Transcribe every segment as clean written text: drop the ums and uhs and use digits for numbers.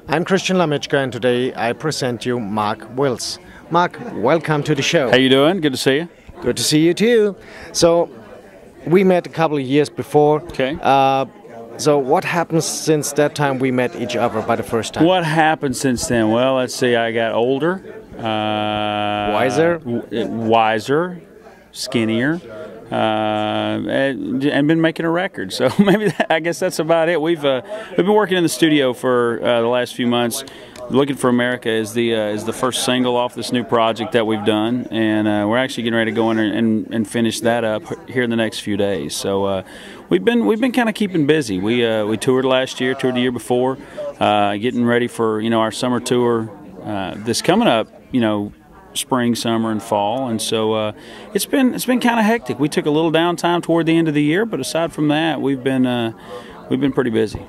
I'm Christian Lamichka, and today I present you Mark Wills. Mark, welcome to the show. How you doing? Good to see you. Good to see you too. So, we met a couple of years before. Okay. So what happened since that time we met each other by the first time? What happened since then? Well, let's see. I got older. Wiser, skinnier, and been making a record. So maybe I guess that's about it. We've been working in the studio for the last few months. Looking for America is the first single off this new project that we've done, and we're actually getting ready to go in and finish that up here in the next few days. So we've been kind of keeping busy. We toured last year, toured the year before, getting ready for our summer tour this coming up. Spring, summer, and fall, and so it's been kind of hectic. We took a little downtime toward the end of the year, but aside from that, we've been pretty busy.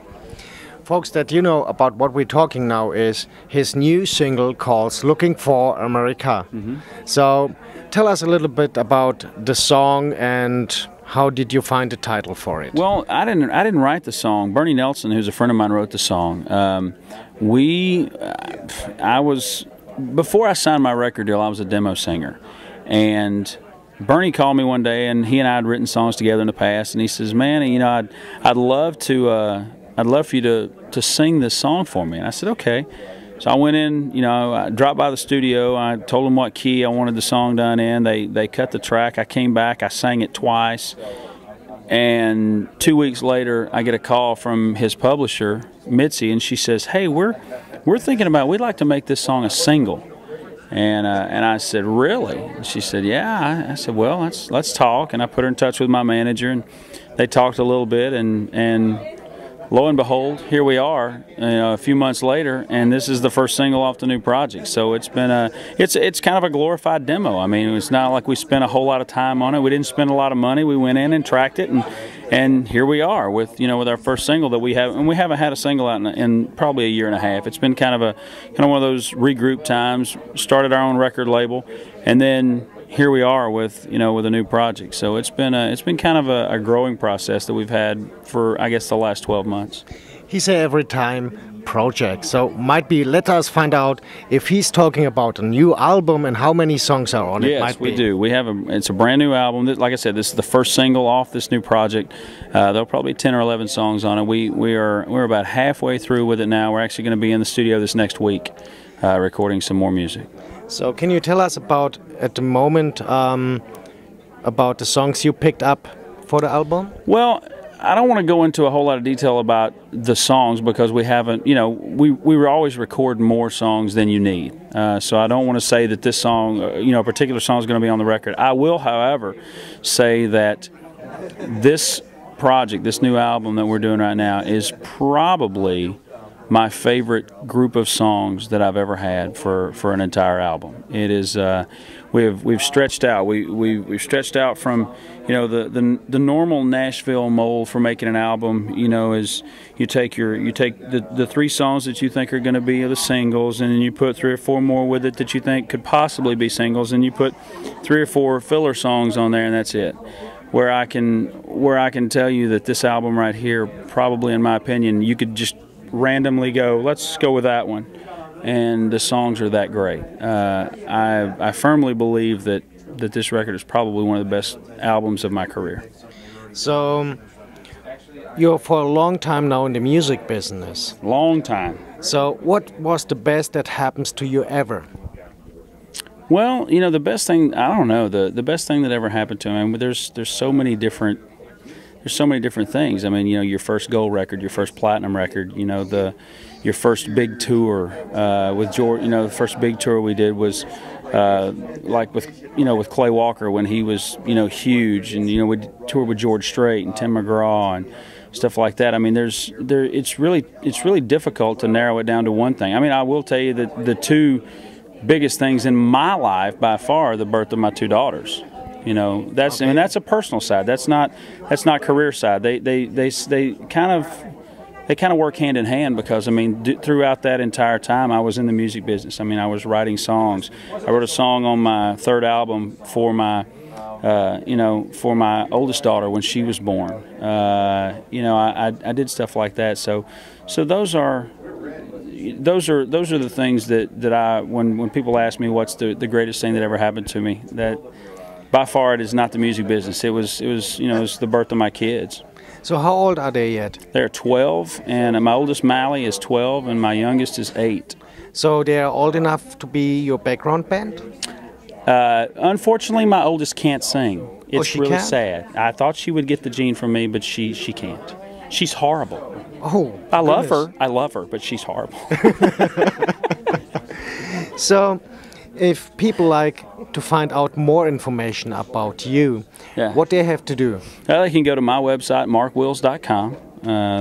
Folks, that you know about what we're talking now is his new single called "Looking for America." Mm-hmm. So, tell us a little bit about the song and how did you find the title for it? Well, I didn't write the song. Bernie Nelson, who's a friend of mine, wrote the song. Before I signed my record deal, I was a demo singer, and Bernie called me one day, and he and I had written songs together in the past, and he says, "Man, I'd love for you to sing this song for me." And I said, "Okay." So I went in, I dropped by the studio. I told them what key I wanted the song done in. They cut the track. I came back. I sang it twice. And 2 weeks later, I get a call from his publisher, Mitzi, and she says, "Hey, we're thinking we'd like to make this song a single." And I said, "Really?" And she said, "Yeah." I said, "Well, let's talk." And I put her in touch with my manager, and they talked a little bit, and lo and behold, here we are, a few months later, and this is the first single off the new project. So it's been it's kind of a glorified demo. I mean, it's not like we spent a whole lot of time on it. We didn't spend a lot of money. We went in and tracked it, and here we are with our first single that we have, and we haven't had a single out in probably a year and a half. It's been kind of one of those regroup times. Started our own record label, and then here we are with a new project. So it's been kind of a growing process that we've had for, I guess, the last 12 months. He said every time project. So let us find out if he's talking about a new album and how many songs are on it. Yes, we do. It's a brand new album. Like I said, this is the first single off this new project. There'll probably be 10 or 11 songs on it. We're about halfway through with it now. We're actually going to be in the studio this next week recording some more music. So can you tell us about, at the moment, about the songs you picked up for the album? Well, I don't want to go into a whole lot of detail about the songs because we haven't, we always record more songs than you need. So I don't want to say that this song, a particular song is going to be on the record. I will, however, say that this project, this new album that we're doing right now is probably my favorite group of songs that I've ever had for an entire album. It is we've stretched out. We've stretched out from the normal Nashville mold for making an album. Is you take the 3 songs that you think are going to be the singles, and then you put 3 or 4 more with it that you think could possibly be singles, and you put 3 or 4 filler songs on there, and that's it. Where I can tell you that this album right here, probably in my opinion, you could just randomly go, let's go with that one, and the songs are that great. I firmly believe that this record is probably one of the best albums of my career. So you're for a long time now in the music business. Long time. So what was the best that happens to you ever? Well, the best thing, I don't know, the best thing that ever happened to me, there's so many different things. I mean, your first gold record, your first platinum record, your first big tour with George. The first big tour we did was with Clay Walker when he was huge, and we toured with George Strait and Tim McGraw and stuff like that. I mean, it's really difficult to narrow it down to one thing. I mean, I will tell you that the 2 biggest things in my life by far are the birth of my 2 daughters. That's okay. I mean, that's a personal side. That's not career side. They kind of work hand in hand because throughout that entire time I was in the music business. I mean, I was writing songs. I wrote a song on my 3rd album for my oldest daughter when she was born. I did stuff like that. So those are those are the things that I when people ask me what's the greatest thing that ever happened to me, that by far it is not the music business. It was the birth of my kids. So how old are they yet? They're 12, and my oldest Mally is 12, and my youngest is 8. So they are old enough to be your background band? Unfortunately, my oldest can't sing. It's she really can't? sad. I thought she would get the gene from me, but she can't. She's horrible. Oh, I love goodness. her. I love her, but she's horrible. So, if people like to find out more information about you, Yeah. what they have to do? They can go to my website, markwills.com.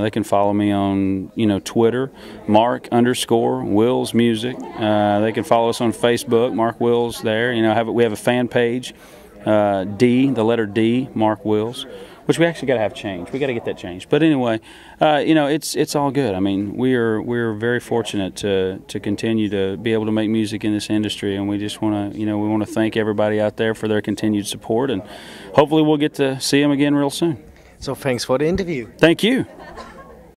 They can follow me on, Twitter, Mark_Wills Music. They can follow us on Facebook, Mark Wills there. We have a fan page, the letter D, Mark Wills, which we actually got to have changed. We got to get that changed. But anyway, it's all good. I mean, we're very fortunate to continue to be able to make music in this industry, and we just want to thank everybody out there for their continued support, and hopefully we'll get to see them again real soon. So thanks for the interview. Thank you.